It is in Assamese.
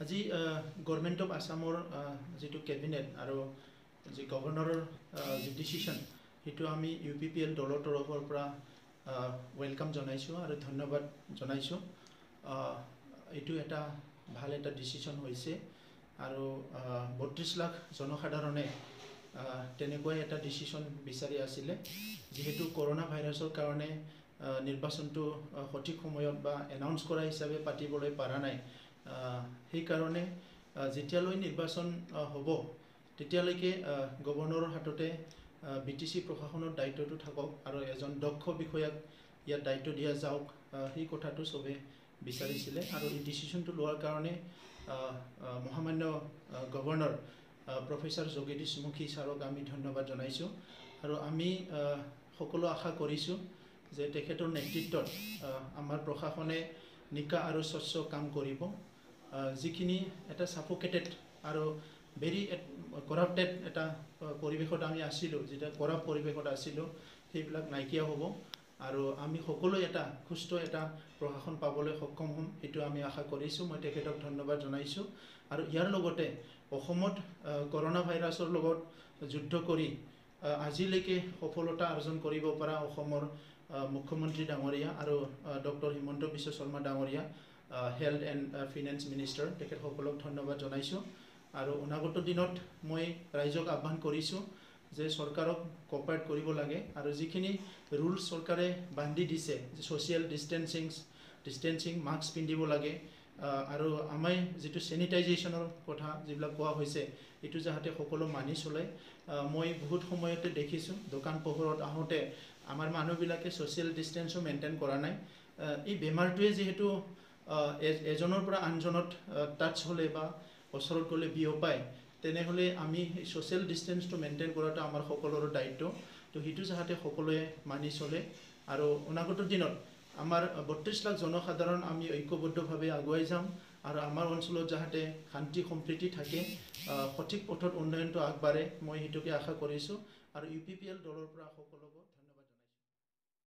আজি গভৰ্ণমেণ্ট অফ আসামৰ যেটো কেবিনেট আৰু যে গভৰ্ণৰৰ যে ডিসিশন হেতু আমি UPPL দলৰ তৰফৰ পৰা ওয়েলকাম জনাইছো আৰু ধন্যবাদ জনাইছো। এটো এটা ভাল এটা ডিসিশন হৈছে আৰু 32 লাখ জনসাধাৰণে তেনেকৈ এটা ডিসিশন বিচাৰি আছিল যেহেতু কৰোনা ভাইৰাছৰ কাৰণে নিৰ্বাচনটো সঠিক সময়ত বা এনাউন্স কৰা হিচাপে পাতিবলৈ পাৰা নাই। সেই কাৰণে যেতিয়ালৈ নিৰ্বাচন হ'ব তেতিয়ালৈকে গভৰ্ণৰৰ হাততে BTC প্ৰশাসনৰ দায়িত্বটো থাকক আৰু এজন দক্ষ বিষয়াক ইয়াৰ দায়িত্ব দিয়া যাওক সেই কথাটো সবে বিচাৰিছিলে আৰু এই ডিসিশনটো লোৱাৰ কাৰণে মহামান্য গভৰ্ণৰ প্ৰফেসৰ যোগেদিশ মুখী ছাৰক আমি ধন্যবাদ জনাইছো আৰু আমি সকলো আশা কৰিছো যে তেখেতৰ নেতৃত্বত আমাৰ প্ৰশাসনে নিকা আৰু স্বচ্ছ কাম কৰিব। যিখিনি এটা সাফোকেটেড আৰু ভেৰি কৰাপ্টেড এটা পৰিৱেশত আমি আছিলোঁ, যেটা কৰাপ পৰিৱেশত আছিলোঁ সেইবিলাক নাইকিয়া হ'ব আৰু আমি সকলো এটা সুস্থ এটা প্ৰশাসন পাবলৈ সক্ষম হ'ম সেইটো আমি আশা কৰিছোঁ। মই তেখেতক ধন্যবাদ জনাইছোঁ আৰু ইয়াৰ লগতে অসমত কৰোনা ভাইৰাছৰ লগত যুদ্ধ কৰি আজিলৈকে সফলতা অৰ্জন কৰিব পৰা অসমৰ মুখ্যমন্ত্ৰী ডাঙৰীয়া আৰু ডক্টৰ হিমন্ত বিশ্ব শৰ্মা ডাঙৰীয়া হেল্থ এণ্ড ফিনান্স মিনিষ্টাৰ তেখেতসকলক ধন্যবাদ জনাইছোঁ আৰু অনাগত দিনত মই ৰাইজক আহ্বান কৰিছোঁ যে চৰকাৰক কোঅপাৰেট কৰিব লাগে আৰু যিখিনি ৰুলছ চৰকাৰে বান্ধি দিছে যে সোশ্যাল ডিস্টেন্সিং মাস্ক পিন্ধিব লাগে আৰু আমাৰ যেটো স্যানিটাইজেশনৰ কথা যিবিলাক কোৱা হৈছে এটো যাতে সকলো মানি চলে। মই বহুত সময়তে দেখিছোঁ দোকান পোহৰত আহোঁতে আমাৰ মানুহবিলাকে সোশ্যাল ডিস্টেন্সও মেইনটেইন কৰা নাই। এই বেমাৰটোৱে যেহেতু এজনৰ পৰা আনজনত টাচ হলে বা ওচৰত গ'লে বিয়পায় তেনেহলে আমি সোশ্যাল ডিস্টেন্সটো মেইনটেইন কৰাটো আমাৰ সকলোৰে দায়িত্ব। তো হিটো যাতে সকলোৱে মানি চলে আৰু অনাগত দিনত আমাৰ 32 লাখ জনসাধাৰণ আমি ঐক্যবদ্ধভাৱে আগুৱাই যাম আৰু আমাৰ অঞ্চলত যাতে শান্তি সম্প্ৰীতি থাকে সঠিক পথত উন্নয়নটো আগবাঢ়ে মই হিটোকে আশা কৰিছোঁ আৰু UPPL দলৰ পৰা সকলোকে